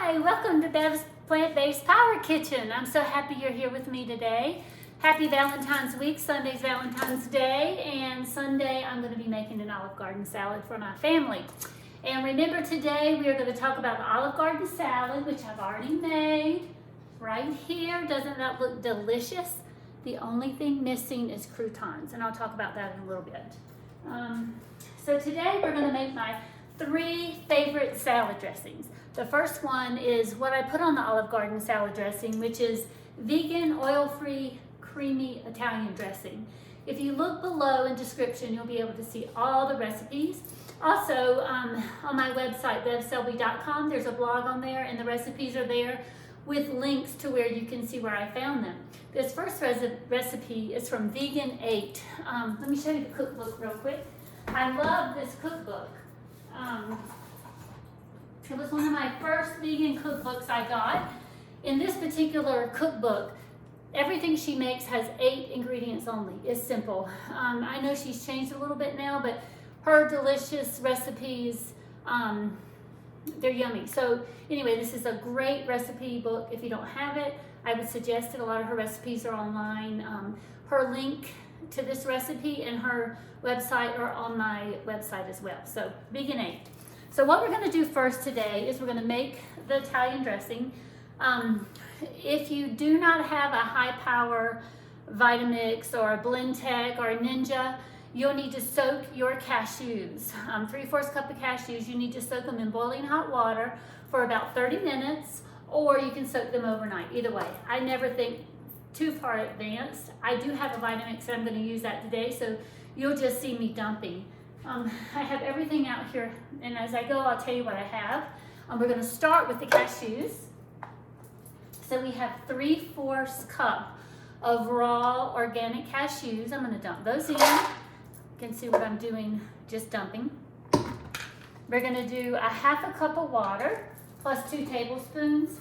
Hi, welcome to Bev's Plant-Based Power Kitchen. I'm so happy you're here with me today. Happy Valentine's Week. Sunday's Valentine's Day, and Sunday I'm going to be making an Olive Garden salad for my family. And remember, today we are going to talk about the Olive Garden salad, which I've already made right here. Doesn't that look delicious? The only thing missing is croutons, and I'll talk about that in a little bit. So today we're going to make my 3 favorite salad dressings. The first one is what I put on the Olive Garden salad dressing, which is vegan, oil-free, creamy Italian dressing. If you look below in description, you'll be able to see all the recipes. Also, on my website, bevselby.com, there's a blog on there, and the recipes are there with links to where you can see where I found them. This first recipe is from Vegan 8. Let me show you the cookbook real quick. I love this cookbook. It was one of my first vegan cookbooks I got. In this particular cookbook, everything she makes has 8 ingredients only. It's simple. I know she's changed a little bit now, but her delicious recipes, they're yummy. So anyway, this is a great recipe book. If you don't have it, I would suggest it. A lot of her recipes are online. Her link to this recipe and her website are on my website as well. So Vegan 8. So what we're going to do first today is we're going to make the Italian dressing. If you do not have a high power Vitamix or a Blendtec or a Ninja, you'll need to soak your cashews. 3/4 cup of cashews, you need to soak them in boiling hot water for about 30 minutes, or you can soak them overnight. Either way, I never think too far advanced. I do have a Vitamix and I'm going to use that today, so you'll just see me dumping. I have everything out here, and as I go, I'll tell you what I have. We're going to start with the cashews. So we have 3/4 cup of raw organic cashews. I'm going to dump those in. You can see what I'm doing, just dumping. We're going to do a 1/2 cup of water plus 2 tablespoons.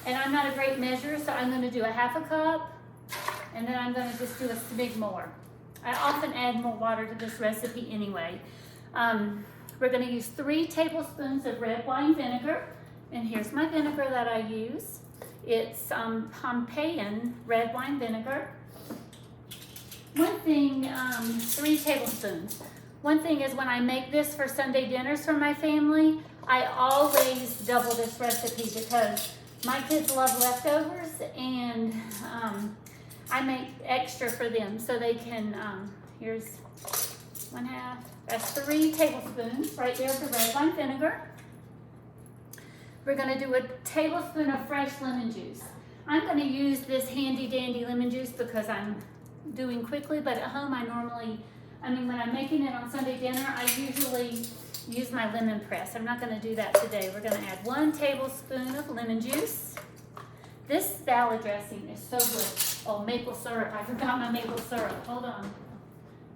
And I'm not a great measurer, so I'm going to do a 1/2 cup, and then I'm going to just do a smidge more. I often add more water to this recipe anyway. We're going to use 3 tablespoons of red wine vinegar, and here's my vinegar that I use. It's Pompeian red wine vinegar. 3 tablespoons. One thing is, when I make this for Sunday dinners for my family, I always double this recipe because my kids love leftovers, and I make extra for them so they can, here's 1/2, that's 3 tablespoons right there of the red wine vinegar. We're going to do a tablespoon of fresh lemon juice. I'm going to use this handy dandy lemon juice because I'm doing quickly, but at home when I'm making it on Sunday dinner, I usually use my lemon press. I'm not going to do that today. We're going to add 1 tablespoon of lemon juice. This salad dressing is so good. Oh, maple syrup. I forgot my maple syrup. Hold on.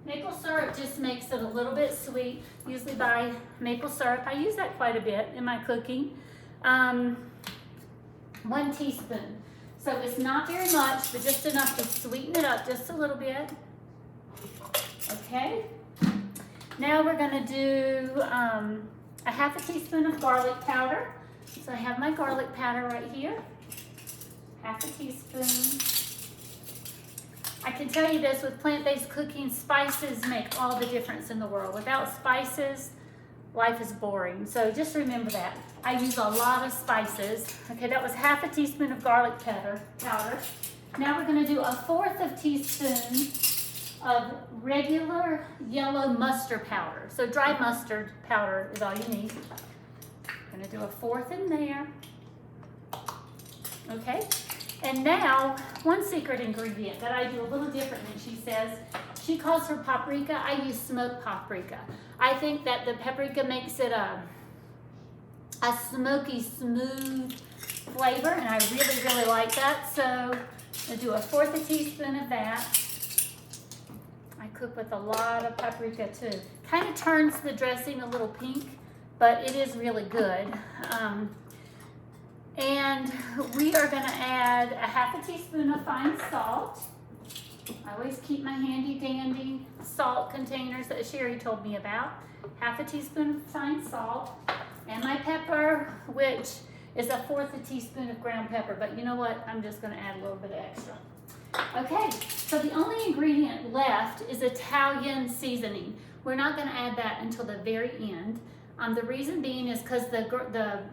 Maple syrup just makes it a little bit sweet. Usually buy maple syrup. I use that quite a bit in my cooking. 1 teaspoon. So it's not very much, but just enough to sweeten it up just a little bit. Okay. Now we're going to do a 1/2 teaspoon of garlic powder. So I have my garlic powder right here. 1/2 teaspoon. I can tell you this, with plant-based cooking, spices make all the difference in the world. Without spices, life is boring. So just remember that. I use a lot of spices. Okay, that was 1/2 teaspoon of garlic powder. Now we're going to do a 1/4 teaspoon of regular yellow mustard powder. So dry mustard powder is all you need. I'm going to do a 1/4 in there. Okay. And now, one secret ingredient that I do a little different than she says. She calls her paprika. I use smoked paprika. I think that the paprika makes it a smoky, smooth flavor, and I really, really like that. So I'll do a 1/4 teaspoon of that. I cook with a lot of paprika too. Kind of turns the dressing a little pink, but it is really good. And we are going to add a 1/2 teaspoon of fine salt. I always keep my handy dandy salt containers that Sherry told me about. 1/2 teaspoon of fine salt. And my pepper, which is 1/4 teaspoon of ground pepper, but you know what? I'm just gonna add a little bit of extra. Okay, so the only ingredient left is Italian seasoning. We're not gonna add that until the very end. The reason being is because the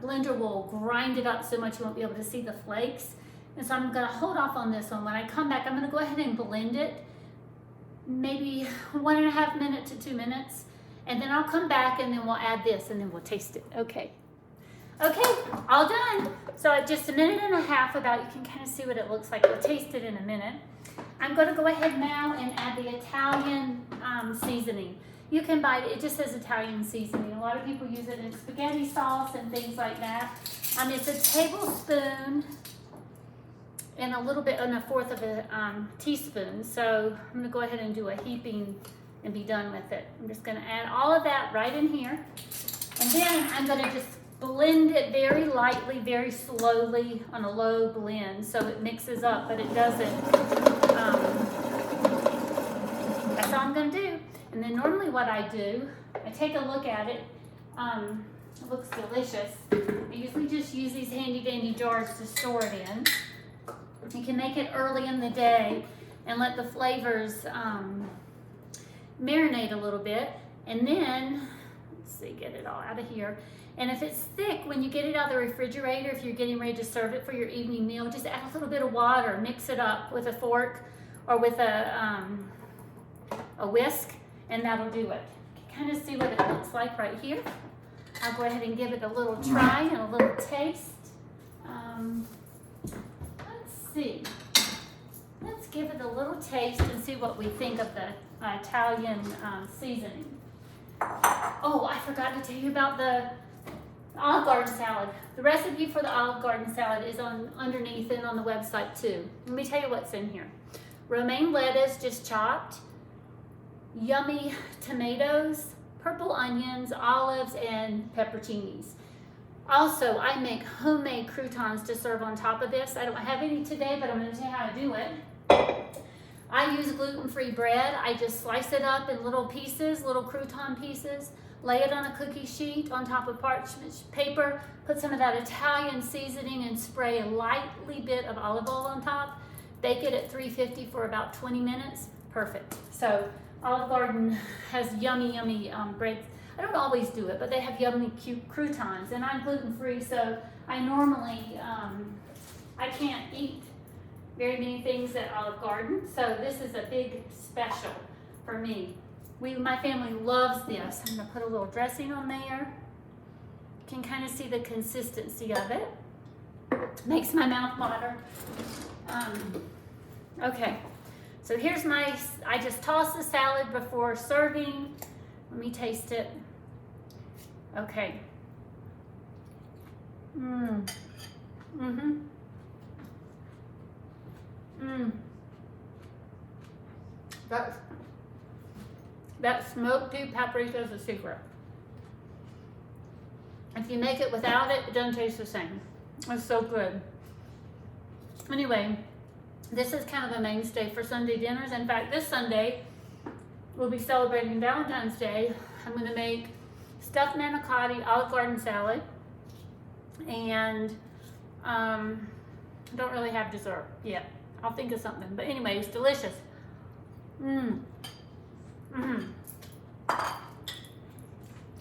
blender will grind it up so much you won't be able to see the flakes. And so I'm gonna hold off on this one. When I come back, I'm gonna go ahead and blend it, maybe 1.5 minutes to 2 minutes. And then I'll come back and then we'll add this and then we'll taste it. Okay. Okay, all done. So at just 1.5 minutes about, you can kind of see what it looks like. We'll taste it in a minute. I'm gonna go ahead now and add the Italian seasoning. You can buy it, it just says Italian seasoning. A lot of people use it in spaghetti sauce and things like that. It's a tablespoon and a little bit, and 1/4 of a teaspoon. So I'm gonna go ahead and do a heaping and be done with it. I'm just gonna add all of that right in here. And then I'm gonna just blend it very lightly, very slowly on a low blend so it mixes up, but it doesn't. That's all I'm gonna do. And then normally what I do, I take a look at it. It looks delicious. I usually just use these handy dandy jars to store it in. You can make it early in the day and let the flavors marinate a little bit. And then, let's see, get it all out of here. And if it's thick, when you get it out of the refrigerator, if you're getting ready to serve it for your evening meal, just add a little bit of water, mix it up with a fork or with a whisk, and that'll do it. You can kind of see what it looks like right here. I'll go ahead and give it a little try and a little taste. Let's see. Let's give it a little taste and see what we think of the Italian seasoning. Oh, I forgot to tell you about the Olive Garden salad. The recipe for the Olive Garden salad is underneath and on the website too. Let me tell you what's in here. Romaine lettuce just chopped, yummy tomatoes, purple onions, olives, and pepperoncinis. Also, I make homemade croutons to serve on top of this. I don't have any today, but I'm going to tell you how to do it. I use gluten-free bread. I just slice it up in little pieces, little crouton pieces, lay it on a cookie sheet on top of parchment paper, put some of that Italian seasoning and spray a lightly bit of olive oil on top. Bake it at 350 for about 20 minutes. Perfect. So Olive Garden has yummy, yummy breads. I don't always do it, but they have yummy cute croutons, and I'm gluten-free, so I normally, I can't eat very many things at Olive Garden, so this is a big special for me. My family loves this. I'm gonna put a little dressing on there. You can kind of see the consistency of it. Makes my mouth water. Okay, so here's I just toss the salad before serving. Let me taste it. Okay. That smoked deep paprika is a secret. If you make it without it, it doesn't taste the same. It's so good. Anyway, this is kind of a mainstay for Sunday dinners. In fact, this Sunday, we'll be celebrating Valentine's Day. I'm going to make stuffed manicotti Olive Garden salad, and don't really have dessert yet. I'll think of something, but anyway, it's delicious.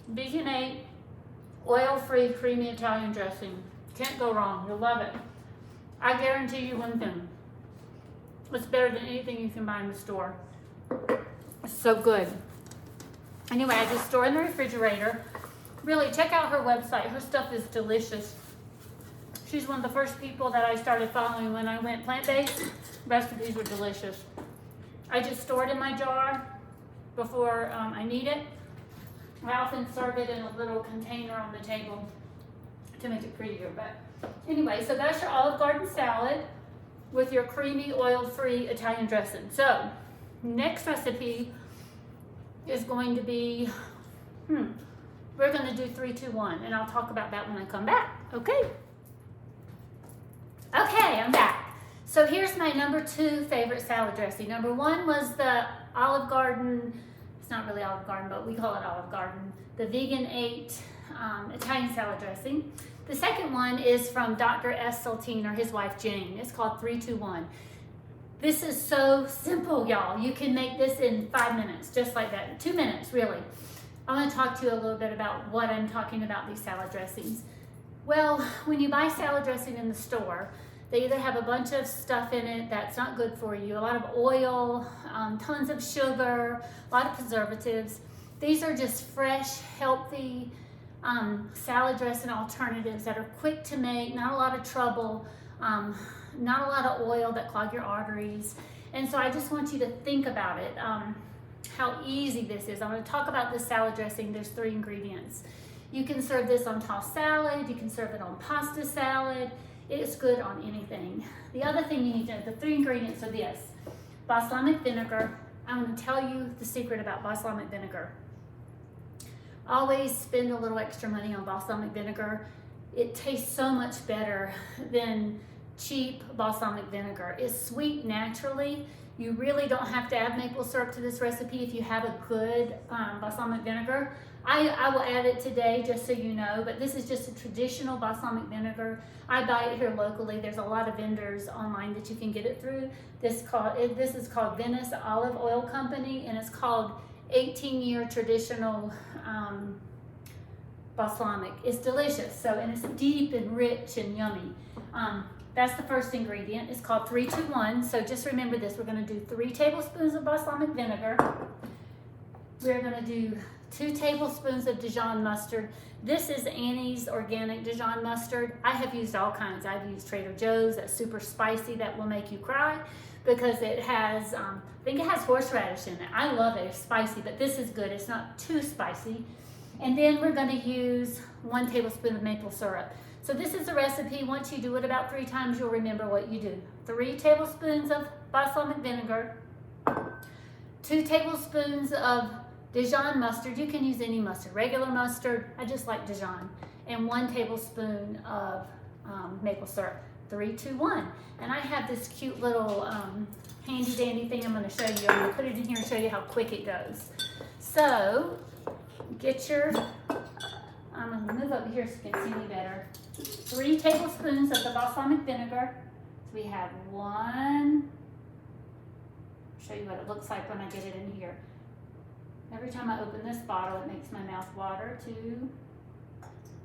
Vegan oil-free, creamy Italian dressing. Can't go wrong. You'll love it. I guarantee you one thing. It's better than anything you can buy in the store. It's so good. Anyway, I just store in the refrigerator. Really, check out her website. Her stuff is delicious. She's one of the first people that I started following when I went plant-based. Recipes were delicious. I just store it in my jar before I need it. I often serve it in a little container on the table to make it prettier. But anyway, so that's your Olive Garden salad with your creamy, oil-free Italian dressing. So, next recipe is going to be, we're going to do 3, 2, 1, and I'll talk about that when I come back. Okay? Okay, I'm back. So here's my number 2 favorite salad dressing. Number 1 was the Olive Garden It's not really Olive Garden, but we call it Olive Garden. The Vegan 8 Italian salad dressing. The second one is from Dr. S Saltine, or his wife Jane. It's called 3-2-1. This is so simple, y'all. You can make this in 5 minutes, just like that. 2 minutes, really. I want to talk to you a little bit about what I'm talking about these salad dressings. Well, when you buy salad dressing in the store, they either have a bunch of stuff in it that's not good for you, a lot of oil, tons of sugar, a lot of preservatives. These are just fresh, healthy salad dressing alternatives that are quick to make, not a lot of trouble, not a lot of oil that clog your arteries. And so I just want you to think about it, how easy this is. I'm going to talk about this salad dressing. There's 3 ingredients. You can serve this on tossed salad. You can serve it on pasta salad. It's good on anything. The other thing you need to know, the 3 ingredients are this. Balsamic vinegar. I'm going to tell you the secret about balsamic vinegar. Always spend a little extra money on balsamic vinegar. It tastes so much better than cheap balsamic vinegar. It's sweet naturally. You really don't have to add maple syrup to this recipe if you have a good balsamic vinegar. I will add it today just so you know, but this is just a traditional balsamic vinegar. I buy it here locally. There's a lot of vendors online that you can get it through. This is called Venice Olive Oil Company, and it's called 18-year traditional balsamic. It's delicious, and it's deep and rich and yummy. That's the first ingredient. It's called 3-2-1. So just remember this. We're going to do 3 tablespoons of balsamic vinegar. We're going to do 2 tablespoons of Dijon mustard. This is Annie's organic Dijon mustard. I have used all kinds. I've used Trader Joe's. That's super spicy. That will make you cry because it has, I think it has horseradish in it. I love it. It's spicy, but this is good. It's not too spicy. And then we're going to use 1 tablespoon of maple syrup. So this is a recipe. Once you do it about 3 times, you'll remember what you do. 3 tablespoons of balsamic vinegar, 2 tablespoons of Dijon mustard. You can use any mustard, regular mustard. I just like Dijon. And 1 tablespoon of maple syrup. 3-2-1. And I have this cute little handy dandy thing I'm going to show you. I'm going to put it in here and show you how quick it goes. So get your, I'm going to move over here so you can see me better. 3 tablespoons of the balsamic vinegar. So we have 1. I'll show you what it looks like when I get it in here. Every time I open this bottle, it makes my mouth water. 2,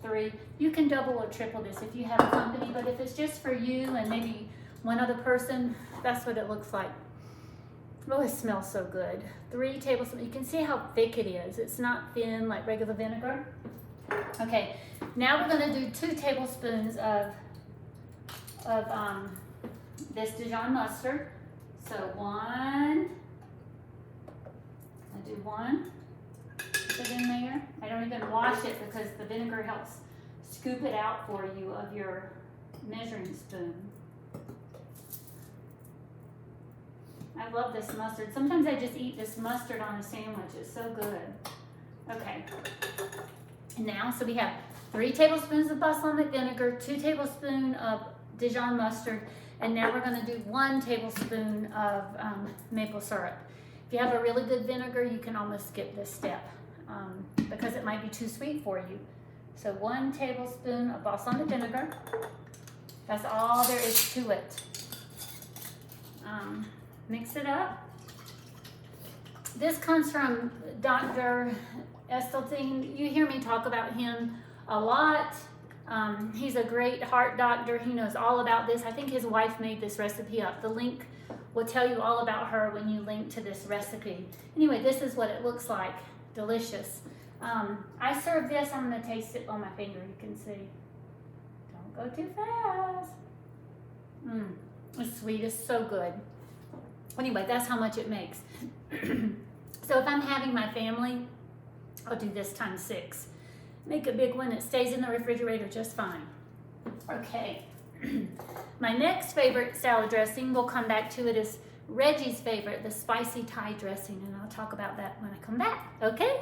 3. You can double or triple this if you have a company, but if it's just for you and maybe one other person, that's what it looks like. It really smells so good. 3 tablespoons. You can see how thick it is. It's not thin like regular vinegar. Okay, now we're going to do 2 tablespoons of this Dijon mustard. So 1. I do 1. Put it in there. I don't even wash it because the vinegar helps scoop it out for you of your measuring spoon. I love this mustard. Sometimes I just eat this mustard on a sandwich. It's so good. Okay. Now, so we have 3 tablespoons of balsamic vinegar, 2 tablespoons of Dijon mustard, and now we're going to do 1 tablespoon of maple syrup. If you have a really good vinegar, you can almost skip this step because it might be too sweet for you. So 1 tablespoon of balsamic vinegar. That's all there is to it. Mix it up. This comes from Dr. S Saltine. You hear me talk about him a lot. He's a great heart doctor. He knows all about this. I think his wife made this recipe up. The link will tell you all about her when you link to this recipe. Anyway, this is what it looks like. Delicious. I serve this. I'm going to taste it on my finger. You can see. Don't go too fast. It's sweet. It's so good. Anyway, that's how much it makes. So if I'm having my family, I'll do this times 6. Make a big one that stays in the refrigerator just fine. Okay. My next favorite salad dressing, we'll come back to it, is Reggie's favorite, the spicy Thai dressing, and I'll talk about that when I come back, okay?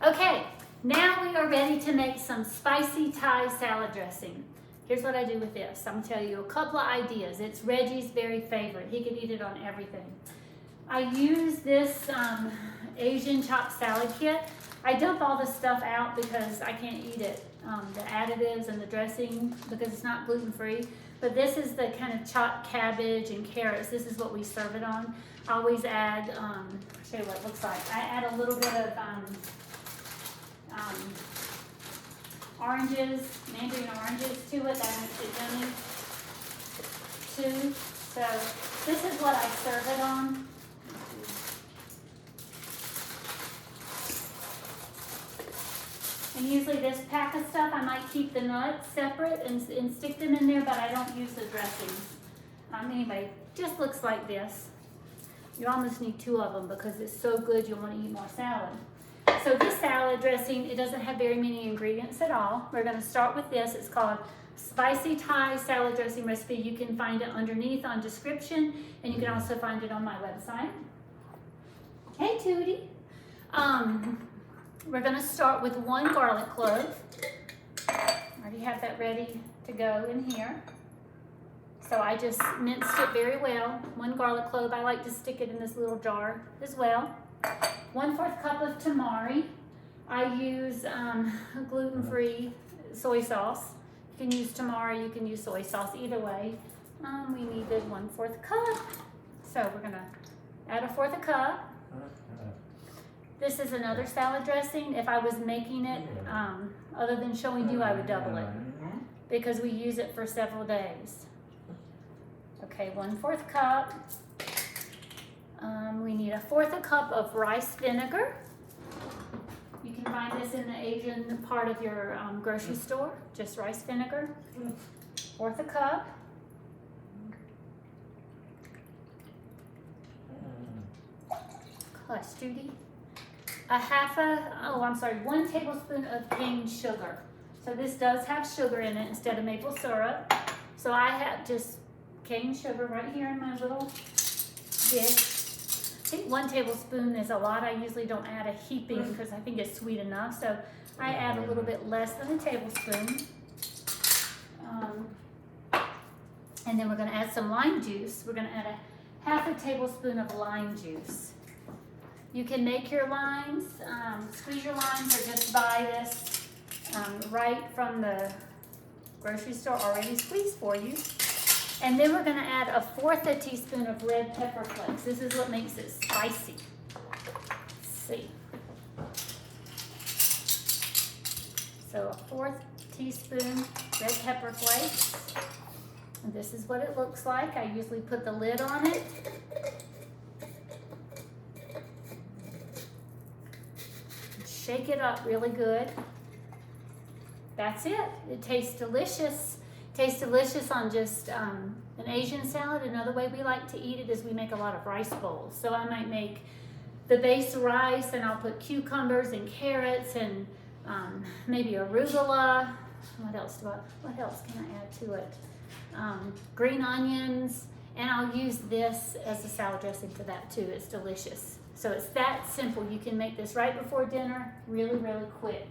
Okay, now we are ready to make some spicy Thai salad dressing. Here's what I do with this. I'm going to tell you a couple of ideas. It's Reggie's very favorite. He could eat it on everything. I use this Asian chopped salad kit. I dump all the stuff out because I can't eat it, the additives and the dressing, because it's not gluten-free. But this is the kind of chopped cabbage and carrots. This is what we serve it on. I always add, I'll show you what it looks like. I add a little bit of oranges, mandarin oranges to it. That makes it yummy too. So this is what I serve it on. And usually this pack of stuff, I might keep the nuts separate and stick them in there, but I don't use the dressings. Anyway, just looks like this. You almost need 2 of them because it's so good you'll want to eat more salad. So this salad dressing, it doesn't have very many ingredients at all. We're going to start with this. It's called Spicy Thai Salad Dressing Recipe. You can find it underneath on description, and you can also find it on my website. Hey, Tootie. We're going to start with 1 garlic clove. I already have that ready to go in here. So I just minced it very well. 1 garlic clove. I like to stick it in this little jar as well. 1/4 cup of tamari. I use gluten-free soy sauce. You can use tamari, you can use soy sauce, either way. We needed 1/4 cup. So we're gonna add 1/4 cup. This is another salad dressing. If I was making it, other than showing you, I would double it because we use it for several days. Okay, 1/4 cup. We need 1/4 cup of rice vinegar. You can find this in the Asian part of your grocery store, just rice vinegar. 1/4 cup. Hush, Judy. 1 tablespoon of cane sugar. So this does have sugar in it instead of maple syrup. So I have just cane sugar right here in my little dish. I think 1 tablespoon is a lot. I usually don't add a heaping because I think it's sweet enough. So I add a little bit less than a tablespoon. And then we're going to add some lime juice. We're going to add 1/2 tablespoon of lime juice. You can make your limes, squeeze your limes, or just buy this right from the grocery store already squeezed for you. And then we're going to add 1/4 teaspoon of red pepper flakes. This is what makes it spicy. Let's see. So 1/4 teaspoon red pepper flakes. And this is what it looks like. I usually put the lid on it. Shake it up really good. That's it. It tastes delicious. Tastes delicious on just an Asian salad. Another way we like to eat it is we make a lot of rice bowls. So I might make the base rice and I'll put cucumbers and carrots and maybe arugula. What else can I add to it? Green onions, and I'll use this as a salad dressing for that too. It's delicious. So it's that simple. You can make this right before dinner, really, really quick.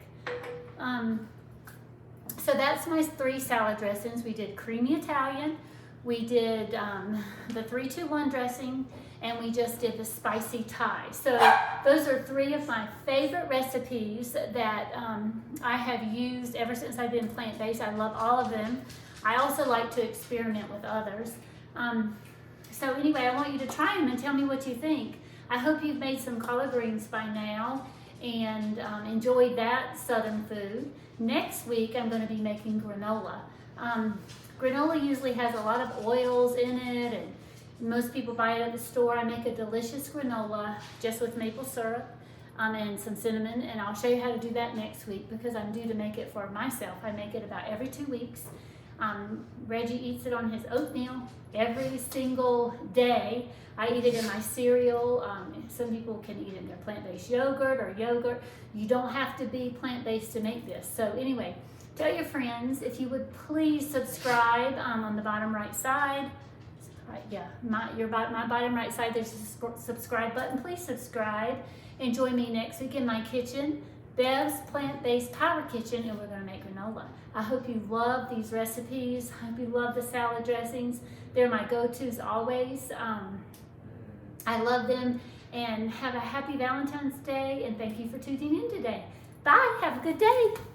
So that's my 3 salad dressings. We did creamy Italian, we did the 3-2-1 dressing, and we just did the spicy Thai. So those are 3 of my favorite recipes that I have used ever since I've been plant-based. I love all of them. I also like to experiment with others. So anyway, I want you to try them and tell me what you think. I hope you've made some collard greens by now and enjoyed that southern food. Next week, I'm going to be making granola. Granola usually has a lot of oils in it, and most people buy it at the store. I make a delicious granola just with maple syrup and some cinnamon, and I'll show you how to do that next week because I'm due to make it for myself. I make it about every 2 weeks. Reggie eats it on his oatmeal every single day. I eat it in my cereal. Some people can eat it in their plant-based yogurt or yogurt. You don't have to be plant-based to make this. So anyway, tell your friends. If you would please subscribe on the bottom right side. Right, yeah, my bottom right side, there's a subscribe button. Please subscribe and join me next week in my kitchen, Bev's Plant-Based Power Kitchen, and we're going to make granola. I hope you love these recipes. I hope you love the salad dressings. They're my go-tos always. I love them, and have a happy Valentine's Day, and thank you for tuning in today. Bye. Have a good day.